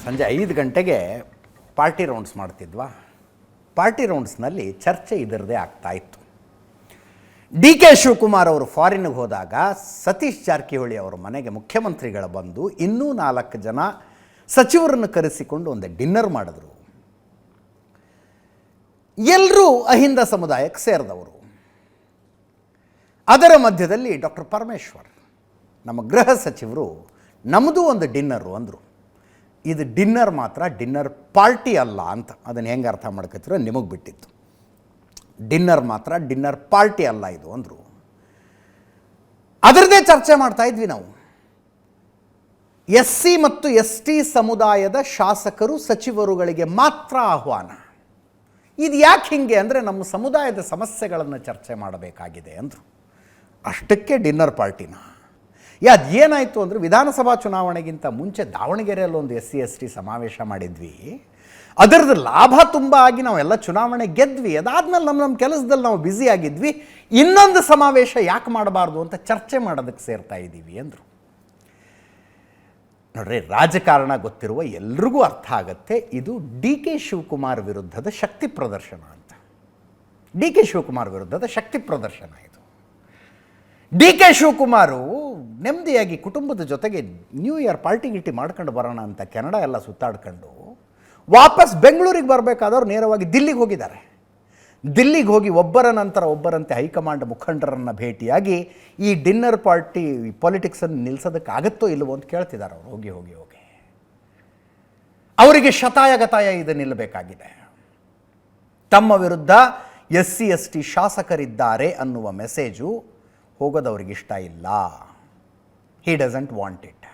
ಸಂಜೆ 5 ಗಂಟೆಗೆ party rounds ಮಾಡ್ತಿದ್ವಾ. Party ರೌಂಡ್ಸ್ನಲ್ಲಿ ಚರ್ಚೆ ಇದರದೇ ಆಗ್ತಾಯಿತ್ತು. ಡಿ ಕೆ ಶಿವಕುಮಾರ್ ಅವರು ಫಾರಿನ್ಗೆ ಹೋದಾಗ ಸತೀಶ್ ಜಾರಕಿಹೊಳಿ ಅವರ ಮನೆಗೆ ಮುಖ್ಯಮಂತ್ರಿಗಳ ಬಂದು ಇನ್ನೂ 4 ಜನ ಸಚಿವರನ್ನು ಕರೆಸಿಕೊಂಡು ಒಂದು ಡಿನ್ನರ್ ಮಾಡಿದ್ರು. ಎಲ್ಲರೂ ಅಹಿಂದ ಸಮುದಾಯಕ್ಕೆ ಸೇರಿದವರು. ಅದರ ಮಧ್ಯದಲ್ಲಿ ಡಾಕ್ಟರ್ ಪರಮೇಶ್ವರ್ ನಮ್ಮ ಗೃಹ ಸಚಿವರು ನಮ್ಮದು ಒಂದು ಡಿನ್ನರು ಅಂದರು. ಇದು ಡಿನ್ನರ್ ಮಾತ್ರ, ಡಿನ್ನರ್ ಪಾರ್ಟಿ ಅಲ್ಲ ಅಂತ. ಅದನ್ನು ಹೆಂಗೆ ಅರ್ಥ ಮಾಡ್ಕೊತೀರೋ ನಿಮಗೆ ಬಿಟ್ಟಿತ್ತು. ಡಿನ್ನರ್ ಮಾತ್ರ, ಡಿನ್ನರ್ ಪಾರ್ಟಿ ಅಲ್ಲ ಇದು ಅಂದರು. ಅದರದ್ದೇ ಚರ್ಚೆ ಮಾಡ್ತಾ ಇದ್ವಿ ನಾವು. SC ಮತ್ತು ST ಸಮುದಾಯದ ಶಾಸಕರು ಸಚಿವರುಗಳಿಗೆ ಮಾತ್ರ ಆಹ್ವಾನ. ಇದು ಯಾಕೆ ಹಿಂಗೆ ಅಂದರೆ ನಮ್ಮ ಸಮುದಾಯದ ಸಮಸ್ಯೆಗಳನ್ನು ಚರ್ಚೆ ಮಾಡಬೇಕಾಗಿದೆ ಅಂದರು. ಅಷ್ಟಕ್ಕೆ ಡಿನ್ನರ್ ಪಾರ್ಟಿನ. ಅದೇನಾಯಿತು ಅಂದರೆ ವಿಧಾನಸಭಾ ಚುನಾವಣೆಗಿಂತ ಮುಂಚೆ ದಾವಣಗೆರೆಯಲ್ಲಿ ಒಂದು SC ST ಸಮಾವೇಶ ಮಾಡಿದ್ವಿ. ಅದರದ್ದು ಲಾಭ ತುಂಬ ಆಗಿ ನಾವೆಲ್ಲ ಚುನಾವಣೆ ಗೆದ್ವಿ. ಅದಾದಮೇಲೆ ನಮ್ಮ ಕೆಲಸದಲ್ಲಿ ನಾವು ಬ್ಯುಸಿ ಆಗಿದ್ವಿ. ಇನ್ನೊಂದು ಸಮಾವೇಶ ಯಾಕೆ ಮಾಡಬಾರ್ದು ಅಂತ ಚರ್ಚೆ ಮಾಡೋದಕ್ಕೆ ಸೇರ್ತಾ ಇದ್ದೀವಿ ಅಂದರು. ನೋಡ್ರಿ, ರಾಜಕಾರಣ ಗೊತ್ತಿರುವ ಎಲ್ರಿಗೂ ಅರ್ಥ ಆಗುತ್ತೆ ಇದು ಡಿ ಕೆ ಶಿವಕುಮಾರ್ ವಿರುದ್ಧದ ಶಕ್ತಿ ಪ್ರದರ್ಶನ ಅಂತ. ಡಿ ಕೆ ಶಿವಕುಮಾರ್ ವಿರುದ್ಧದ ಶಕ್ತಿ ಪ್ರದರ್ಶನ ಇದು. ಡಿ ಕೆ ಶಿವಕುಮಾರು ನೆಮ್ಮದಿಯಾಗಿ ಕುಟುಂಬದ ಜೊತೆಗೆ ನ್ಯೂ ಇಯರ್ ಪಾರ್ಟಿ ಗಿಟಿ ಮಾಡ್ಕೊಂಡು ಬರೋಣ ಅಂತ ಕೆನಡಾ ಎಲ್ಲ ಸುತ್ತಾಡ್ಕೊಂಡು ವಾಪಸ್ ಬೆಂಗಳೂರಿಗೆ ಬರಬೇಕಾದವ್ರು ನೇರವಾಗಿ ದಿಲ್ಲಿಗೆ ಹೋಗಿದ್ದಾರೆ. ದಿಲ್ಲಿಗೆ ಹೋಗಿ ಒಬ್ಬರ ನಂತರ ಒಬ್ಬರಂತೆ ಹೈಕಮಾಂಡ್ ಮುಖಂಡರನ್ನು ಭೇಟಿಯಾಗಿ ಈ ಡಿನ್ನರ್ ಪಾರ್ಟಿ ಪಾಲಿಟಿಕ್ಸನ್ನು ನಿಲ್ಲಿಸೋದಕ್ಕಾಗತ್ತೋ ಇಲ್ಲವೋ ಅಂತ ಕೇಳ್ತಿದ್ದಾರೆ ಅವರು. ಹೋಗಿ ಹೋಗಿ ಹೋಗಿ ಅವರಿಗೆ ಶತಾಯಗತಾಯ ಇದು ನಿಲ್ಲಬೇಕಾಗಿದೆ. ತಮ್ಮ ವಿರುದ್ಧ SC ST ಶಾಸಕರಿದ್ದಾರೆ ಅನ್ನುವ ಮೆಸೇಜು ಹೋಗೋದವ್ರಿಗೆ ಇಷ್ಟ ಇಲ್ಲ. He doesn't want it.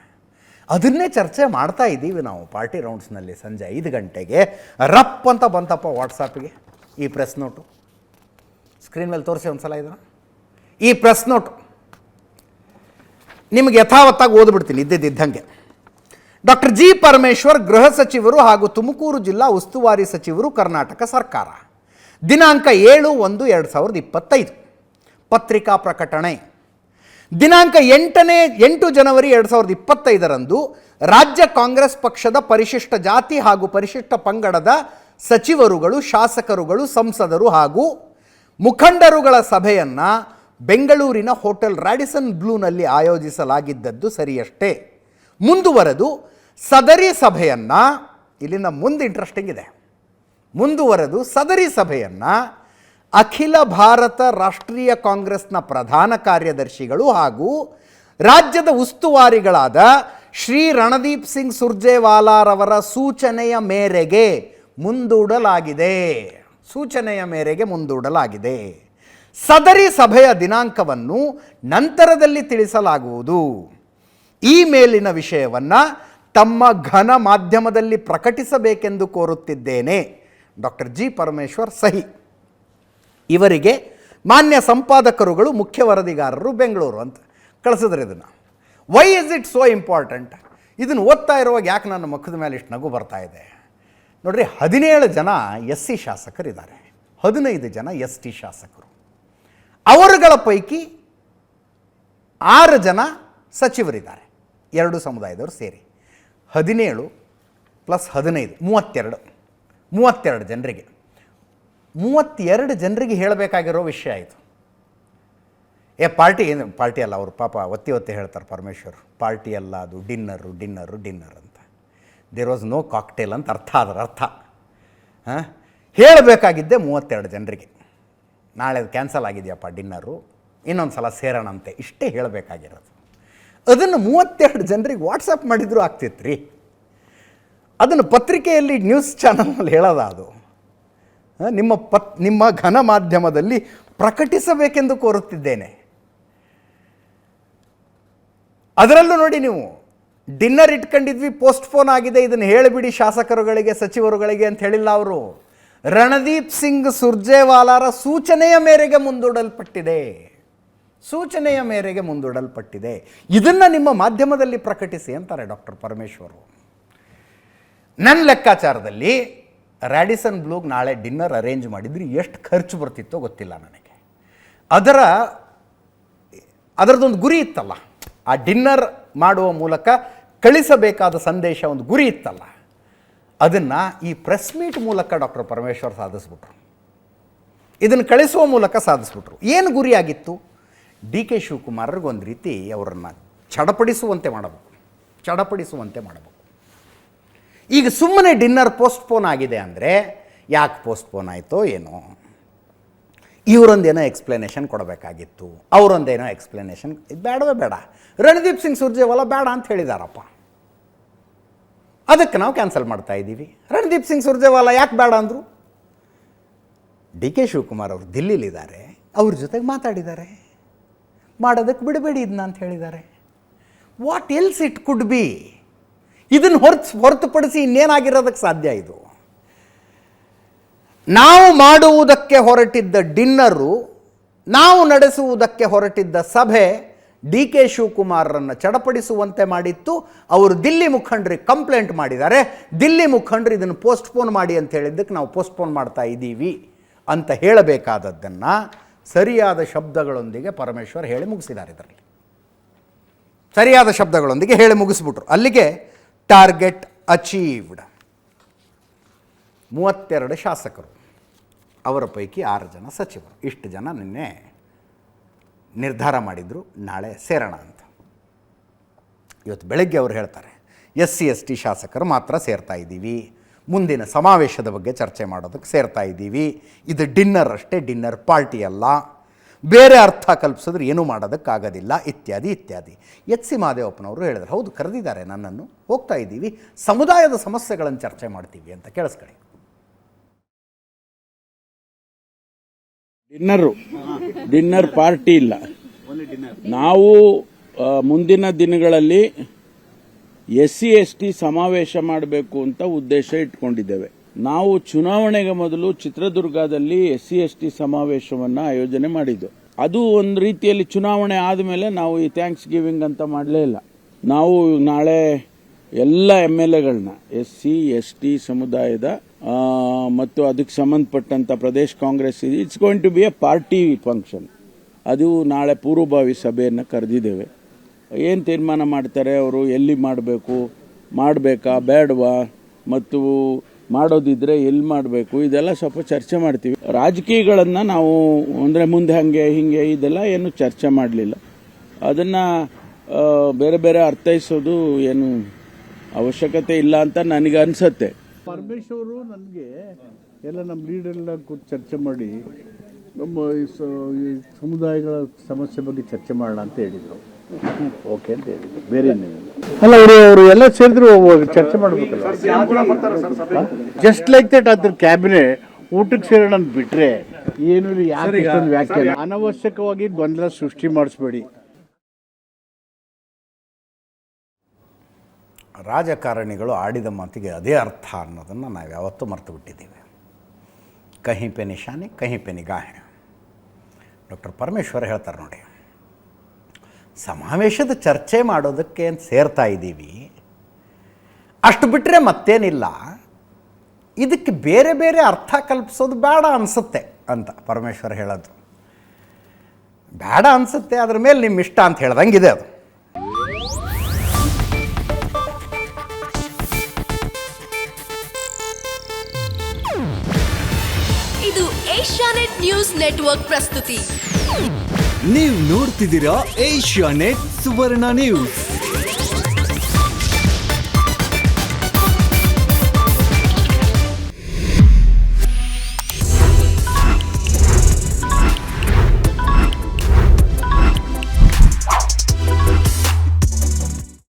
ಅದನ್ನೇ ಚರ್ಚೆ ಮಾಡ್ತಾ ಇದ್ದೀವಿ ನಾವು ಪಾರ್ಟಿ ರೌಂಡ್ಸ್ನಲ್ಲಿ. ಸಂಜೆ 5 ಗಂಟೆಗೆ ರಪ್ ಅಂತ ಬಂತಪ್ಪ ವಾಟ್ಸಾಪಿಗೆ ಈ ಪ್ರೆಸ್ ನೋಟು. ಸ್ಕ್ರೀನ್ ಮೇಲೆ ತೋರಿಸಿ ಒಂದು ಸಲ ಇದನ್ನು. ಈ ಪ್ರೆಸ್ ನೋಟು ನಿಮಗೆ ಯಥಾವತ್ತಾಗಿ ಓದ್ಬಿಡ್ತೀನಿ ಇದ್ದಂಗೆ. Doctor G. ಪರಮೇಶ್ವರ್ ಗೃಹ ಸಚಿವರು ಹಾಗೂ ತುಮಕೂರು ಜಿಲ್ಲಾ ಉಸ್ತುವಾರಿ ಸಚಿವರು, ಕರ್ನಾಟಕ ಸರ್ಕಾರ. ದಿನಾಂಕ 7/1/2025. ಪತ್ರಿಕಾ ಪ್ರಕಟಣೆ. ದಿನಾಂಕ 8 ಜನವರಿ 2025ರಂದು ರಾಜ್ಯ ಕಾಂಗ್ರೆಸ್ ಪಕ್ಷದ ಪರಿಶಿಷ್ಟ ಜಾತಿ ಹಾಗೂ ಪರಿಶಿಷ್ಟ ಪಂಗಡದ ಸಚಿವರುಗಳು, ಶಾಸಕರುಗಳು, ಸಂಸದರು ಹಾಗೂ ಮುಖಂಡರುಗಳ ಸಭೆಯನ್ನು ಬೆಂಗಳೂರಿನ ಹೋಟೆಲ್ ರಾಡಿಸನ್ ಬ್ಲೂನಲ್ಲಿ ಆಯೋಜಿಸಲಾಗಿದ್ದದ್ದು ಸರಿಯಷ್ಟೇ. ಮುಂದುವರೆದು ಸದರಿ ಸಭೆಯನ್ನು, ಇಲ್ಲಿನ ಮುಂದೆ ಇಂಟ್ರೆಸ್ಟಿಂಗ್ ಇದೆ, ಮುಂದುವರೆದು ಸದರಿ ಸಭೆಯನ್ನು ಅಖಿಲ ಭಾರತ ರಾಷ್ಟ್ರೀಯ ಕಾಂಗ್ರೆಸ್ನ ಪ್ರಧಾನ ಕಾರ್ಯದರ್ಶಿಗಳು ಹಾಗೂ ರಾಜ್ಯದ ಉಸ್ತುವಾರಿಗಳಾದ ಶ್ರೀ ರಣದೀಪ್ ಸಿಂಗ್ ಸುರ್ಜೇವಾಲಾರವರ ಸೂಚನೆಯ ಮೇರೆಗೆ ಮುಂದೂಡಲಾಗಿದೆ. ಸದರಿ ಸಭೆಯ ದಿನಾಂಕವನ್ನು ನಂತರದಲ್ಲಿ ತಿಳಿಸಲಾಗುವುದು. ಈ ಮೇಲಿನ ವಿಷಯವನ್ನು ತಮ್ಮ ಘನ ಮಾಧ್ಯಮದಲ್ಲಿ ಪ್ರಕಟಿಸಬೇಕೆಂದು ಕೋರುತ್ತಿದ್ದೇನೆ. Doctor G. ಪರಮೇಶ್ವರ್ ಸಹಿ. ಇವರಿಗೆ ಮಾನ್ಯ ಸಂಪಾದಕರುಗಳು, ಮುಖ್ಯ ವರದಿಗಾರರು, ಬೆಂಗಳೂರು ಅಂತ ಕಳಿಸಿದ್ರೆ. ಇದನ್ನು why is it so important? ಇದನ್ನು ಓದ್ತಾ ಇರುವಾಗ ಯಾಕೆ ನನ್ನ ಮುಖದ ಮೇಲೆ ಇಷ್ಟು ನಗು ಬರ್ತಾ ಇದೆ ನೋಡ್ರಿ. 17 ಜನ SC ಶಾಸಕರಿದ್ದಾರೆ, 15 ಜನ ST ಶಾಸಕರು. ಅವರುಗಳ ಪೈಕಿ 6 ಜನ ಸಚಿವರಿದ್ದಾರೆ, 2 ಸಮುದಾಯದವರು ಸೇರಿ. 17 + 15 32 ಜನರಿಗೆ. 32 ಜನರಿಗೆ ಹೇಳಬೇಕಾಗಿರೋ ವಿಷಯ ಆಯಿತು. ಪಾರ್ಟಿ ಅಲ್ಲ, ಅವರು ಪಾಪ ಒತ್ತಿ ಹೇಳ್ತಾರೆ ಪರಮೇಶ್ವರ್. ಪಾರ್ಟಿ ಅಲ್ಲ, ಅದು ಡಿನ್ನರ್ ಅಂತ. ದೇರ್ ವಾಸ್ ನೋ ಕಾಕ್ಟೇಲ್ ಅಂತ ಅರ್ಥ. ಅದರ ಅರ್ಥ ಹೇಳಬೇಕಾಗಿದ್ದೆ 32 ಜನರಿಗೆ. ನಾಳೆ ಅದು ಕ್ಯಾನ್ಸಲ್ ಆಗಿದೆಯಪ್ಪ ಡಿನ್ನರು, ಇನ್ನೊಂದು ಸಲ ಸೇರೋಣಂತೆ, ಇಷ್ಟೇ ಹೇಳಬೇಕಾಗಿರೋದು. ಅದನ್ನು 32 ಜನರಿಗೆ ವಾಟ್ಸಪ್ ಮಾಡಿದರೂ ಆಗ್ತಿತ್ತು ರೀ. ಅದನ್ನು ಪತ್ರಿಕೆಯಲ್ಲಿ ನ್ಯೂಸ್ ಚಾನಲ್ನಲ್ಲಿ ಹೇಳೋದ ಅದು. ನಿಮ್ಮ ಘನ ಮಾಧ್ಯಮದಲ್ಲಿ ಪ್ರಕಟಿಸಬೇಕೆಂದು ಕೋರುತ್ತಿದ್ದೇನೆ. ಅದರಲ್ಲೂ ನೋಡಿ, ನೀವು ಡಿನ್ನರ್ ಇಟ್ಕೊಂಡಿದ್ವಿ, ಪೋಸ್ಟ್ಪೋನ್ ಆಗಿದೆ, ಇದನ್ನು ಹೇಳಿಬಿಡಿ ಶಾಸಕರುಗಳಿಗೆ, ಸಚಿವರುಗಳಿಗೆ ಅಂತ ಹೇಳಿಲ್ಲ ಅವರು. ರಣದೀಪ್ ಸಿಂಗ್ ಸುರ್ಜೇವಾಲಾರ ಸೂಚನೆಯ ಮೇರೆಗೆ ಮುಂದೂಡಲ್ಪಟ್ಟಿದೆ. ಇದನ್ನು ನಿಮ್ಮ ಮಾಧ್ಯಮದಲ್ಲಿ ಪ್ರಕಟಿಸಿ ಅಂತಾರೆ ಡಾಕ್ಟರ್ ಪರಮೇಶ್ವರು. ನನ್ನ ಲೆಕ್ಕಾಚಾರದಲ್ಲಿ ರ್ಯಾಡಿಸನ್ ಬ್ಲೂಗೆ ನಾಳೆ ಡಿನ್ನರ್ ಅರೇಂಜ್ ಮಾಡಿದ್ರಿ ಎಷ್ಟು ಖರ್ಚು ಬರ್ತಿತ್ತೋ ಗೊತ್ತಿಲ್ಲ ನನಗೆ. ಅದರದೊಂದು ಗುರಿ ಇತ್ತಲ್ಲ, ಆ ಡಿನ್ನರ್ ಮಾಡುವ ಮೂಲಕ ಕಳಿಸಬೇಕಾದ ಸಂದೇಶ ಒಂದು ಗುರಿ ಇತ್ತಲ್ಲ, ಅದನ್ನು ಈ ಪ್ರೆಸ್ ಮೀಟ್ ಮೂಲಕ ಡಾಕ್ಟರ್ ಪರಮೇಶ್ವರ್ ಸಾಧಿಸ್ಬಿಟ್ರು, ಇದನ್ನು ಕಳಿಸುವ ಮೂಲಕ ಸಾಧಿಸ್ಬಿಟ್ರು. ಏನು ಗುರಿಯಾಗಿತ್ತು? ಡಿ ಕೆ ಶಿವಕುಮಾರ್ರಿಗೊಂದು ರೀತಿ ಅವರನ್ನು ಚಡಪಡಿಸುವಂತೆ ಮಾಡಬೇಕು. ಈಗ ಸುಮ್ಮನೆ ಡಿನ್ನರ್ ಪೋಸ್ಟ್ಪೋನ್ ಆಗಿದೆ ಅಂದರೆ ಯಾಕೆ ಪೋಸ್ಟ್ಪೋನ್ ಆಯಿತೋ ಏನೋ, ಇವರೊಂದೇನೋ ಎಕ್ಸ್ಪ್ಲನೇಷನ್ ಕೊಡಬೇಕಾಗಿತ್ತು, ಅವರೊಂದೇನೋ ಎಕ್ಸ್ಪ್ಲನೇಷನ್ ಬೇಡವೇ ಬೇಡ. ರಣದೀಪ್ ಸಿಂಗ್ ಸುರ್ಜೇವಾಲಾ ಬೇಡ ಅಂತ ಹೇಳಿದಾರಪ್ಪ, ಅದಕ್ಕೆ ನಾವು ಕ್ಯಾನ್ಸಲ್ ಮಾಡ್ತಾ ಇದ್ದೀವಿ. ರಣದೀಪ್ ಸಿಂಗ್ ಸುರ್ಜೇವಾಲಾ ಯಾಕೆ ಬೇಡ ಅಂದರು? ಡಿ ಕೆ ಶಿವಕುಮಾರ್ ಅವರು ದಿಲ್ಲಿಲಿದ್ದಾರೆ, ಅವ್ರ ಜೊತೆಗೆ ಮಾತಾಡಿದ್ದಾರೆ, ಮಾಡೋದಕ್ಕೆ ಬಿಡಬೇಡಿ ಇದನ್ನ ಅಂತ ಹೇಳಿದ್ದಾರೆ. What else it could be? ಇದನ್ನು ಹೊರತುಪಡಿಸಿ ಇನ್ನೇನಾಗಿರೋದಕ್ಕೆ ಸಾಧ್ಯ? ಇದು ನಾವು ಮಾಡುವುದಕ್ಕೆ ಹೊರಟಿದ್ದ ಡಿನ್ನರು, ನಾವು ನಡೆಸುವುದಕ್ಕೆ ಹೊರಟಿದ್ದ ಸಭೆ ಡಿ ಕೆ ಶಿವಕುಮಾರರನ್ನು ಚಡಪಡಿಸುವಂತೆ ಮಾಡಿತ್ತು. ಅವರು ದಿಲ್ಲಿ ಮುಖಂಡರಿಗೆ ಕಂಪ್ಲೇಂಟ್ ಮಾಡಿದ್ದಾರೆ. ದಿಲ್ಲಿ ಮುಖಂಡರು ಇದನ್ನು ಪೋಸ್ಟ್ಪೋನ್ ಮಾಡಿ ಅಂತ ಹೇಳಿದ್ದಕ್ಕೆ ನಾವು ಪೋಸ್ಟ್ಪೋನ್ ಮಾಡ್ತಾ ಇದ್ದೀವಿ ಅಂತ ಹೇಳಬೇಕಾದದ್ದನ್ನು ಸರಿಯಾದ ಶಬ್ದಗಳೊಂದಿಗೆ ಪರಮೇಶ್ವರ್ ಹೇಳಿ ಮುಗಿಸಿದ್ದಾರೆ. ಇದರಲ್ಲಿ ಸರಿಯಾದ ಶಬ್ದಗಳೊಂದಿಗೆ ಹೇಳಿ ಮುಗಿಸ್ಬಿಟ್ರು. ಅಲ್ಲಿಗೆ ಟಾರ್ಗೆಟ್ ಅಚೀವ್ಡ್. 32 ಶಾಸಕರು, ಅವರ ಪೈಕಿ 6 ಜನ ಸಚಿವರು, ಇಷ್ಟು ಜನ ನಿನ್ನೆ ನಿರ್ಧಾರ ಮಾಡಿದರು ನಾಳೆ ಸೇರೋಣ ಅಂತ. ಇವತ್ತು ಬೆಳಗ್ಗೆ ಅವರು ಹೇಳ್ತಾರೆ SC/ST ಶಾಸಕರು ಮಾತ್ರ ಸೇರ್ತಾ ಇದ್ದೀವಿ, ಮುಂದಿನ ಸಮಾವೇಶದ ಬಗ್ಗೆ ಚರ್ಚೆ ಮಾಡೋದಕ್ಕೆ ಸೇರ್ತಾ ಇದ್ದೀವಿ, ಇದು ಡಿನ್ನರ್ ಅಷ್ಟೇ, ಡಿನ್ನರ್ ಪಾರ್ಟಿ ಅಲ್ಲ, ಬೇರೆ ಅರ್ಥ ಕಲ್ಪಿಸಿದ್ರೆ ಏನೂ ಮಾಡೋದಕ್ಕಾಗೋದಿಲ್ಲ ಇತ್ಯಾದಿ ಇತ್ಯಾದಿ. HC ಮಹದೇವಪ್ಪನವರು ಹೇಳಿದ್ರು, ಹೌದು ಕರೆದಿದ್ದಾರೆ ನನ್ನನ್ನು, ಹೋಗ್ತಾ ಇದ್ದೀವಿ, ಸಮುದಾಯದ ಸಮಸ್ಯೆಗಳನ್ನು ಚರ್ಚೆ ಮಾಡ್ತೀವಿ ಅಂತ. ಕೇಳಿಸ್ಕೊಳ್ಳಿ. ಡಿನ್ನರ್ ಪಾರ್ಟಿ ಇಲ್ಲ. ನಾವು ಮುಂದಿನ ದಿನಗಳಲ್ಲಿ SC/ST ಸಮಾವೇಶ ಮಾಡಬೇಕು ಅಂತ ಉದ್ದೇಶ ಇಟ್ಕೊಂಡಿದ್ದೇವೆ. ನಾವು ಚುನಾವಣೆಗೆ ಮೊದಲು ಚಿತ್ರದುರ್ಗದಲ್ಲಿ SC/ST ಸಮಾವೇಶವನ್ನ ಆಯೋಜನೆ ಮಾಡಿದ್ದು. ಅದು ಒಂದು ರೀತಿಯಲ್ಲಿ ಚುನಾವಣೆ ಆದಮೇಲೆ ನಾವು ಈ ಥ್ಯಾಂಕ್ಸ್ ಗಿವಿಂಗ್ ಅಂತ ಮಾಡಲೇ ಇಲ್ಲ. ನಾವು ನಾಳೆ ಎಲ್ಲ MLAಗಳನ್ನ SC/ST ಸಮುದಾಯದ ಮತ್ತು ಅದಕ್ಕೆ ಸಂಬಂಧಪಟ್ಟಂತ Pradesh Congress it's going to be a party function. ಅದು ನಾಳೆ ಪೂರ್ವಭಾವಿ ಸಭೆಯನ್ನು ಕರೆದಿದ್ದೇವೆ. ಏನು ತೀರ್ಮಾನ ಮಾಡ್ತಾರೆ ಅವರು, ಎಲ್ಲಿ ಮಾಡಬೇಕು, ಮಾಡಬೇಕಾ ಬೇಡವಾ, ಮತ್ತು ಮಾಡೋದಿದ್ರೆ ಎಲ್ಲಿ ಮಾಡಬೇಕು, ಇದೆಲ್ಲ ಸ್ವಲ್ಪ ಚರ್ಚೆ ಮಾಡ್ತೀವಿ. ರಾಜಕೀಯಗಳನ್ನು ನಾವು ಅಂದರೆ ಮುಂದೆ ಹಂಗೆ ಹಿಂಗೆ ಇದೆಲ್ಲ ಏನು ಚರ್ಚೆ ಮಾಡಲಿಲ್ಲ. ಅದನ್ನು ಬೇರೆ ಬೇರೆ ಅರ್ಥೈಸೋದು ಏನು ಅವಶ್ಯಕತೆ ಇಲ್ಲ ಅಂತ ನನಗೆ ಅನಿಸುತ್ತೆ. ಪರಮೇಶ್ವರು ನನಗೆ ಎಲ್ಲ ನಮ್ಮ ಲೀಡರ್ಲ್ಲ ಕೂತು ಚರ್ಚೆ ಮಾಡಿ ನಮ್ಮ ಈ ಸಮುದಾಯಗಳ ಸಮಸ್ಯೆ ಬಗ್ಗೆ ಚರ್ಚೆ ಮಾಡೋಣ ಅಂತ ಹೇಳಿದರು. ಓಕೆ ಅಂತ ಹೇಳಿದ್ರು, ಬೇರೆ ಅಲ್ಲ. ಅವರು ಎಲ್ಲ ಸೇರಿದ್ರು ಚರ್ಚೆ ಮಾಡಬೇಕಲ್ಲ. ಜಸ್ಟ್ ಲೈಕ್ ದಟ್ ಅದ್ರ ಕ್ಯಾಬಿನೆಟ್ ಊಟಕ್ಕೆ ಸೇರೋಣ ಅಂತ ಬಿಟ್ರೆ ಏನು ಯಾಕೆ ಇಷ್ಟೊಂದು ವ್ಯಾಖ್ಯಾನ? ಅನವಶ್ಯಕವಾಗಿ ಗೊಂದಲ ಸೃಷ್ಟಿ ಮಾಡಿಸ್ಬೇಡಿ. ರಾಜಕಾರಣಿಗಳು ಆಡಿದ ಮಾತಿಗೆ ಅದೇ ಅರ್ಥ ಅನ್ನೋದನ್ನು ನಾವು ಯಾವತ್ತೂ ಮರೆತು ಬಿಟ್ಟಿದ್ದೀವಿ. ಕಹಿ ಪೆ ನಿಶಾನೆ ಕಹಿ ಪೆ ನಿಗಾಹೆ. ಡಾಕ್ಟರ್ ಪರಮೇಶ್ವರ್ ಹೇಳ್ತಾರೆ ನೋಡಿ, ಸಮಾವೇಶದ ಚರ್ಚೆ ಮಾಡೋದಕ್ಕೆ ಅಂತ ಸೇರ್ತಾ ಇದ್ದೀವಿ, ಅಷ್ಟು ಬಿಟ್ಟರೆ ಮತ್ತೇನಿಲ್ಲ, ಇದಕ್ಕೆ ಬೇರೆ ಬೇರೆ ಅರ್ಥ ಕಲ್ಪಿಸೋದು ಬೇಡ ಅನಿಸುತ್ತೆ ಅಂತ ಪರಮೇಶ್ವರ್ ಹೇಳೋದು. ಬೇಡ ಅನಿಸುತ್ತೆ, ಅದ್ರ ಮೇಲೆ ನಿಮ್ಮ ಇಷ್ಟ ಅಂತ ಹೇಳ್ದಂಗಿದೆ ಅದು. ಇದು ಏಷ್ಯಾನೆಟ್ ನ್ಯೂಸ್ ನೆಟ್ವರ್ಕ್ ಪ್ರಸ್ತುತಿ. ನೀವು ನೋಡ್ತಿದ್ದೀರಾ ಏಷ್ಯಾನೆಟ್ ಸುವರ್ಣ ನ್ಯೂಸ್.